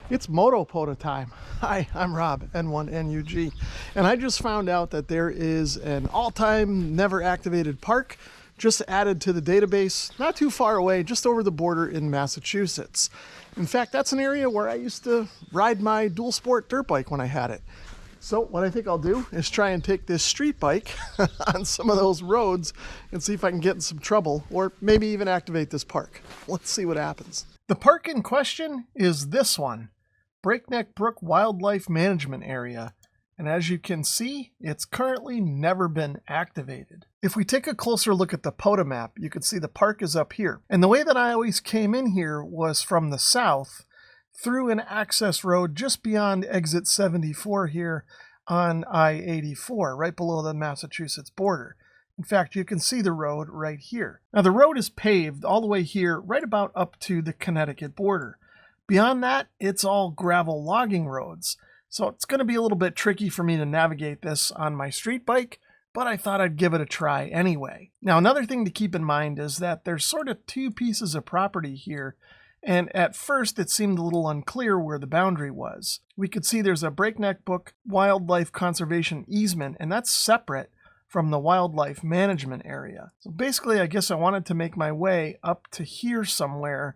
It's Moto-POTA time. Hi, I'm Rob, N1NUG, and I just found out that there is an all-time never activated park just added to the database not too far away, just over the border in Massachusetts. In fact, that's an area where I used to ride my dual sport dirt bike when I had it. So what I think I'll do is try and take this street bike on some of those roads and see if I can get in some trouble, or maybe even activate this park. Let's see what happens. The park in question is this one, Breakneck Brook Wildlife Management Area, and as you can see, it's currently never been activated. If we take a closer look at the POTA map, you can see the park is up here. And the way that I always came in here was from the south through an access road just beyond exit 74 here on I-84, right below the Massachusetts border. In fact, you can see the road right here. Now the road is paved all the way here, right about up to the Connecticut border. Beyond that, it's all gravel logging roads. So it's going to be a little bit tricky for me to navigate this on my street bike, but I thought I'd give it a try anyway. Now another thing to keep in mind is that there's sort of two pieces of property here, and at first it seemed a little unclear where the boundary was. We could see there's a Breakneck Brook Wildlife Conservation easement, and that's separate from the wildlife management area. So basically, I guess I wanted to make my way up to here somewhere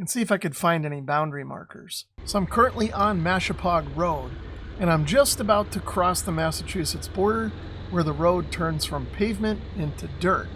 and see if I could find any boundary markers. So I'm currently on Mashapaug Road, and I'm just about to cross the Massachusetts border where the road turns from pavement into dirt.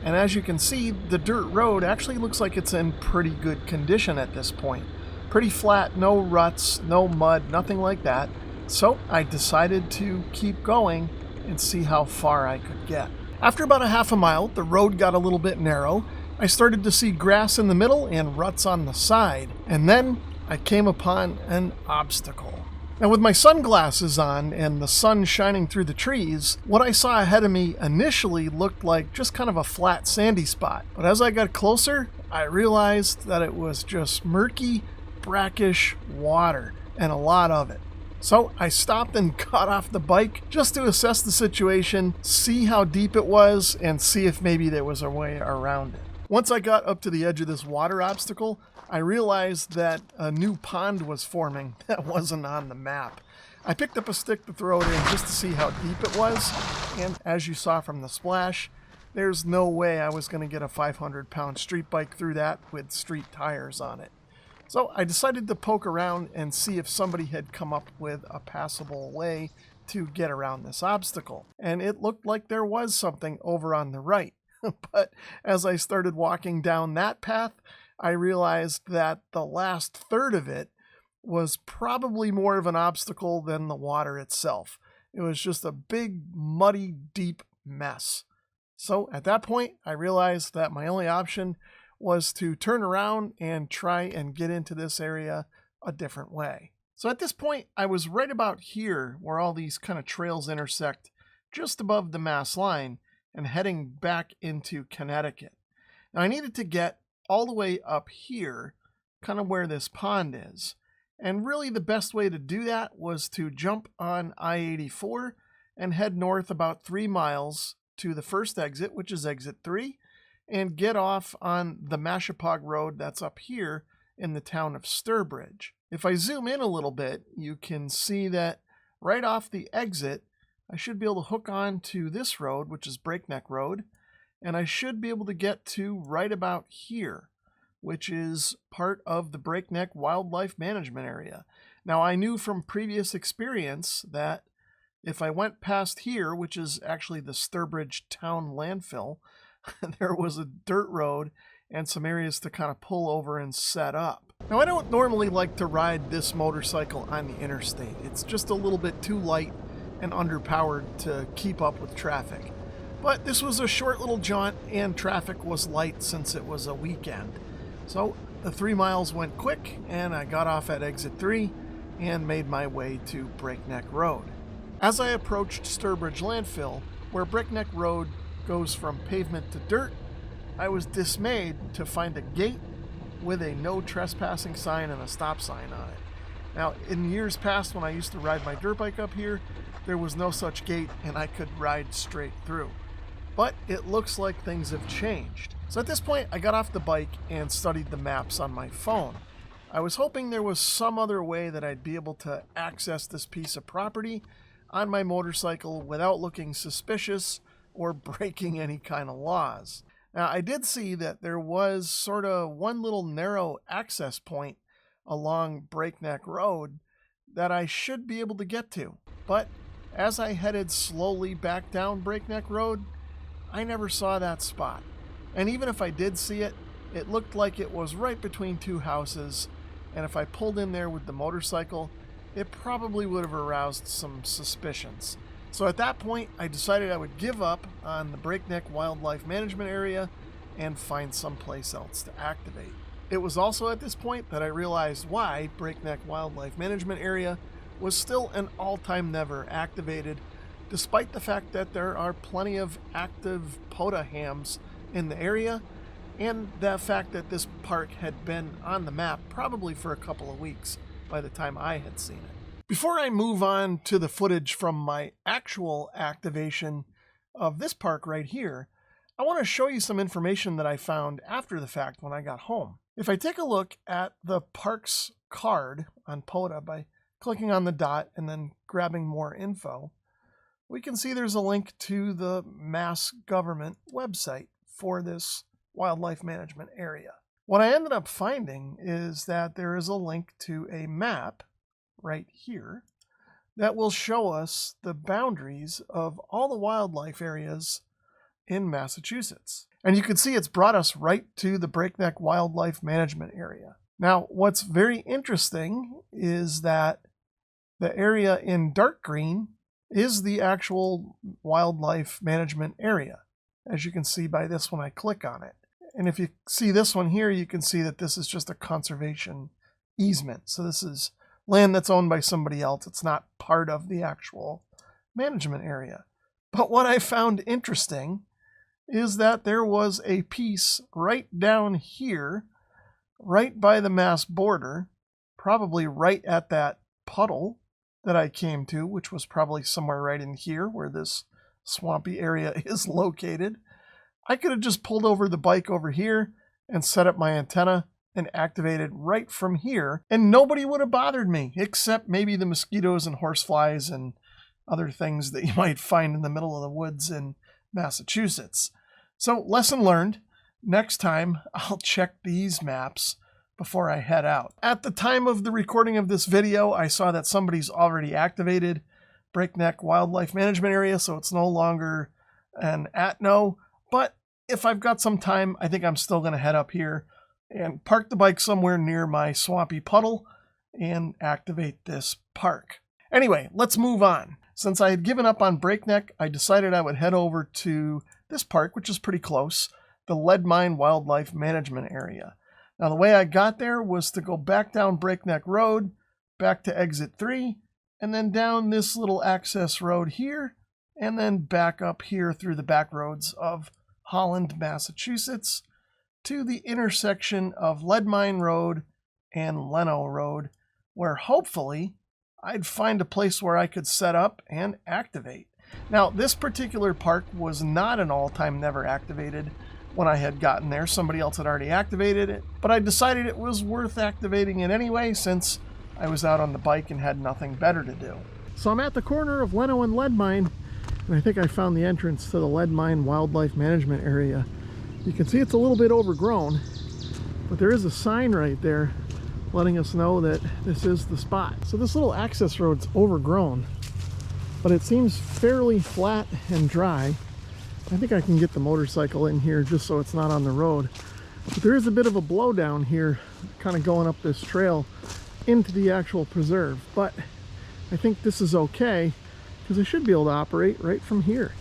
And as you can see, the dirt road actually looks like it's in pretty good condition at this point. Pretty flat, no ruts, no mud, nothing like that. So I decided to keep going and see how far I could get. After about a half a mile, the road got a little bit narrow. I started to see grass in the middle and ruts on the side, and then I came upon an obstacle. Now with my sunglasses on and the sun shining through the trees, what I saw ahead of me initially looked like just kind of a flat sandy spot. But as I got closer, I realized that it was just murky, brackish water, and a lot of it. So I stopped and got off the bike just to assess the situation, see how deep it was, and see if maybe there was a way around it. Once I got up to the edge of this water obstacle, I realized that a new pond was forming that wasn't on the map. I picked up a stick to throw it in just to see how deep it was, and as you saw from the splash, there's no way I was going to get a 500-pound street bike through that with street tires on it. So I decided to poke around and see if somebody had come up with a passable way to get around this obstacle. And it looked like there was something over on the right. But as I started walking down that path, I realized that the last third of it was probably more of an obstacle than the water itself. It was just a big, muddy, deep mess. So at that point, I realized that my only option was to turn around and try and get into this area a different way. So at this point, I was right about here where all these kind of trails intersect, just above the Mass line, and heading back into Connecticut. Now I needed to get all the way up here, kind of where this pond is. And really the best way to do that was to jump on I-84 and head north about 3 miles to the first exit, which is exit 3, and get off on the Mashapaug Road that's up here in the town of Sturbridge. If I zoom in a little bit, you can see that right off the exit, I should be able to hook on to this road, which is Breakneck Road, and I should be able to get to right about here, which is part of the Breakneck Wildlife Management Area. Now, I knew from previous experience that if I went past here, which is actually the Sturbridge Town landfill, there was a dirt road and some areas to kind of pull over and set up. Now, I don't normally like to ride this motorcycle on the interstate. It's just a little bit too light and underpowered to keep up with traffic. But this was a short little jaunt and traffic was light since it was a weekend. So the 3 miles went quick and I got off at exit 3 and made my way to Breakneck Road. As I approached Sturbridge landfill, where Breakneck Road goes from pavement to dirt, I was dismayed to find a gate with a no trespassing sign and a stop sign on it. Now, in years past when I used to ride my dirt bike up here, there was no such gate and I could ride straight through. But it looks like things have changed. So at this point, I got off the bike and studied the maps on my phone. I was hoping there was some other way that I'd be able to access this piece of property on my motorcycle without looking suspicious or breaking any kind of laws. Now, I did see that there was sort of one little narrow access point along Breakneck Road that I should be able to get to. But as I headed slowly back down Breakneck Road, I never saw that spot. And even if I did see it, it looked like it was right between two houses, and if I pulled in there with the motorcycle, it probably would have aroused some suspicions. So at that point, I decided I would give up on the Breakneck Wildlife Management Area and find someplace else to activate. It was also at this point that I realized why Breakneck Wildlife Management Area was still an all-time never activated, despite the fact that there are plenty of active POTA hams in the area, and the fact that this park had been on the map probably for a couple of weeks by the time I had seen it. Before I move on to the footage from my actual activation of this park right here, I want to show you some information that I found after the fact when I got home. If I take a look at the park's card on POTA by clicking on the dot and then grabbing more info, we can see there's a link to the Mass government website for this wildlife management area. What I ended up finding is that there is a link to a map right here that will show us the boundaries of all the wildlife areas in Massachusetts. And you can see it's brought us right to the Breakneck Wildlife Management Area. Now, what's very interesting is that the area in dark green is the actual wildlife management area, as you can see by this when I click on it. And if you see this one here, you can see that this is just a conservation easement. So this is land that's owned by somebody else. It's not part of the actual management area. But what I found interesting is that there was a piece right down here, right by the Mass border, probably right at that puddle that I came to, which was probably somewhere right in here where this swampy area is located. I could have just pulled over the bike over here and set up my antenna and activated right from here, and nobody would have bothered me, except maybe the mosquitoes and horseflies and other things that you might find in the middle of the woods in Massachusetts. So, lesson learned. Next time, I'll check these maps before I head out. At the time of the recording of this video, I saw that somebody's already activated Breakneck Wildlife Management Area, so it's no longer an ATNO. But if I've got some time, I think I'm still going to head up here and park the bike somewhere near my swampy puddle and activate this park. Anyway, let's move on. Since I had given up on Breakneck, I decided I would head over to this park, which is pretty close, the Lead Mine Wildlife Management Area. Now, the way I got there was to go back down Breakneck Road, back to exit 3, and then down this little access road here, and then back up here through the back roads of Holland, Massachusetts, to the intersection of Lead Mine Road and Leno Road, where hopefully I'd find a place where I could set up and activate. Now, this particular park was not an all-time never activated when I had gotten there. Somebody else had already activated it, but I decided it was worth activating it anyway since I was out on the bike and had nothing better to do. So I'm at the corner of Leno and Lead Mine, and I think I found the entrance to the Lead Mine Wildlife Management Area. You can see it's a little bit overgrown, but there is a sign right there letting us know that this is the spot. So this little access road's overgrown, but it seems fairly flat and dry. I think I can get the motorcycle in here just so it's not on the road. But there is a bit of a blowdown here, kind of going up this trail into the actual preserve. But I think this is okay, because I should be able to operate right from here.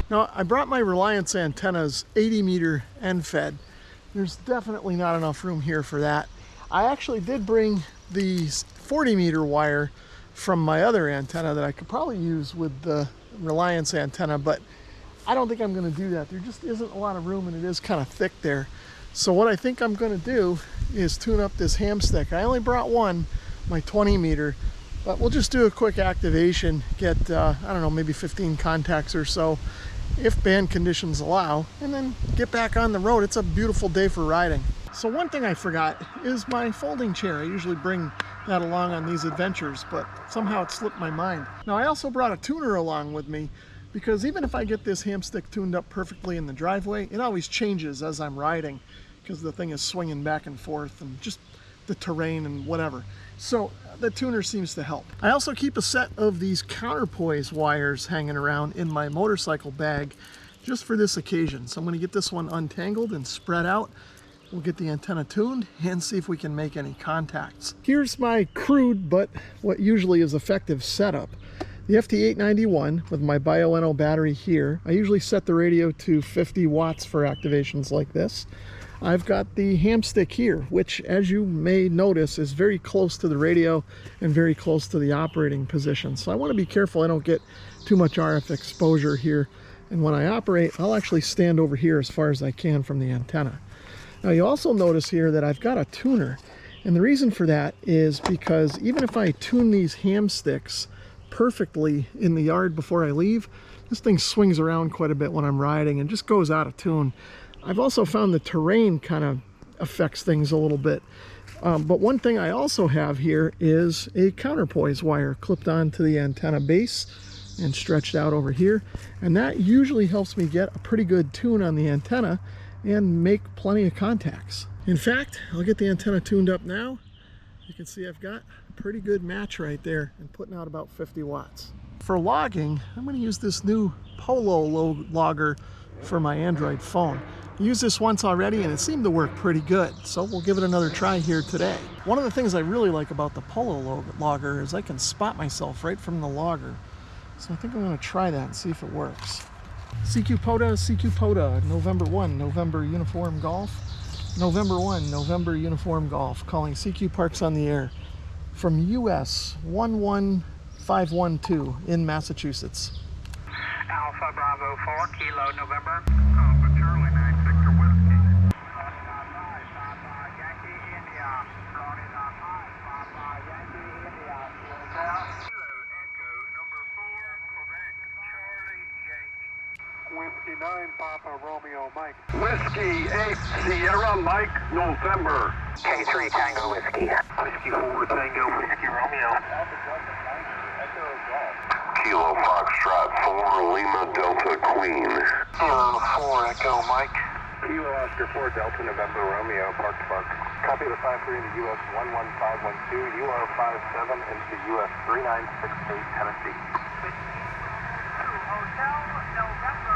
Now, I brought my Reliance antennas 80 meter end fed. There's definitely not enough room here for that. I actually did bring the 40 meter wire from my other antenna that I could probably use with the Reliance antenna, but I don't think I'm going to do that. There just isn't a lot of room, and it is kind of thick there. So what I think I'm going to do is tune up this ham stick. I only brought one, my 20 meter, But we'll just do a quick activation, get, I don't know, maybe 15 contacts or so, if band conditions allow, and then get back on the road. It's a beautiful day for riding. So one thing I forgot is my folding chair. I usually bring that along on these adventures, but somehow it slipped my mind. Now I also brought a tuner along with me, because even if I get this hamstick tuned up perfectly in the driveway, it always changes as I'm riding, because the thing is swinging back and forth and just the terrain and whatever. So the tuner seems to help. I also keep a set of these counterpoise wires hanging around in my motorcycle bag just for this occasion. So I'm going to get this one untangled and spread out. We'll get the antenna tuned and see if we can make any contacts. Here's my crude but what usually is effective setup. The FT891 with my BioNO battery here. I usually set the radio to 50 watts for activations like this. I've got the hamstick here, which, as you may notice, is very close to the radio and very close to the operating position. So I want to be careful I don't get too much RF exposure here. And when I operate, I'll actually stand over here as far as I can from the antenna. Now you also notice here that I've got a tuner. And the reason for that is because even if I tune these hamsticks perfectly in the yard before I leave, this thing swings around quite a bit when I'm riding and just goes out of tune. I've also found the terrain kind of affects things a little bit. But one thing I also have here is a counterpoise wire clipped onto the antenna base and stretched out over here. And that usually helps me get a pretty good tune on the antenna and make plenty of contacts. In fact, I'll get the antenna tuned up now. You can see I've got a pretty good match right there and putting out about 50 watts. For logging, I'm going to use this new Polo logger for my Android phone. I used this once already and it seemed to work pretty good, so we'll give it another try here today. One of the things I really like about the Polo logger is I can spot myself right from the logger. So I think I'm going to try that and see if it works. CQ-POTA, November 1, November Uniform Golf. November 1, November Uniform Golf, calling CQ Parks on the air from US 11512 in Massachusetts. Alpha Bravo 4, Kilo November. Alpha Charlie 9 Victor Whiskey. Yankee India. Florida 5, Yankee India. Kilo Echo number 4, Quebec Charlie Yankee. Whiskey 9 Papa Romeo Mike. Whiskey 8 Sierra Mike November. K3 Tango Whiskey. Whiskey 4 Tango Whiskey Romeo. Kilo Foxtrot 4 Lima Delta Queen. Kilo 4 Echo Mike. Kilo Oscar 4 Delta November Romeo Park to Park. Copy the 53 in the US 11512, UR 57 into the US 3968 Tennessee. Hotel November.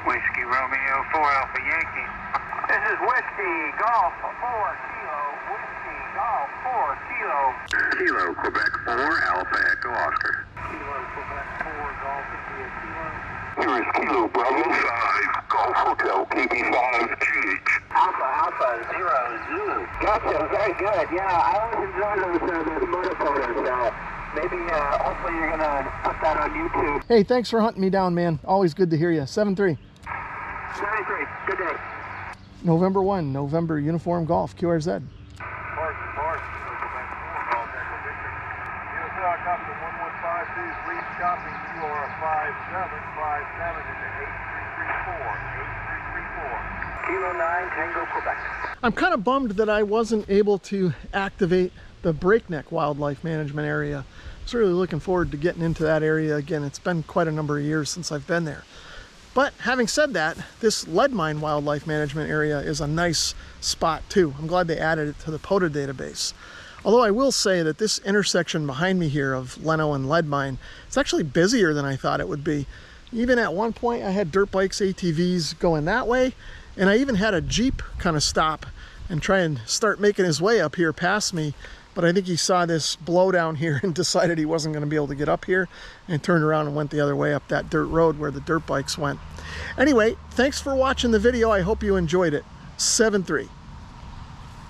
Whiskey Romeo 4 Alpha Yankee. This is Whiskey Golf 4 Kilo. Whiskey Golf 4 Kilo. Kilo Quebec 4 Alpha Echo Oscar. Kilo Quebec 4 Golf India Kilo. Here is Kilo Bravo 5 Golf Hotel KB5GH. Alpha 0 Zulu. Gotcha, very good. Yeah, I always enjoy those Moto-POTA, so maybe hopefully you're going to put that on YouTube. Hey, thanks for hunting me down, man. Always good to hear you. 7-3. 73, good day. November 1, November Uniform Golf, QRZ. Park, Quebec 4 Golf Echo Victor. USL copy 1152, please copy UR 5757 into 8334. 8334. Kilo 9 Tango Quebec. I'm kind of bummed that I wasn't able to activate the Breakneck Wildlife Management Area. I was really looking forward to getting into that area again. It's been quite a number of years since I've been there. But having said that, this Lead Mine Wildlife Management Area is a nice spot too. I'm glad they added it to the POTA database. Although I will say that this intersection behind me here of Leno and Lead Mine, it's actually busier than I thought it would be. Even at one point I had dirt bikes, ATVs going that way, and I even had a Jeep kind of stop and try and start making his way up here past me. But I think he saw this blow down here and decided he wasn't going to be able to get up here and turned around and went the other way up that dirt road where the dirt bikes went. Anyway, thanks for watching the video. I hope you enjoyed it. 7-3.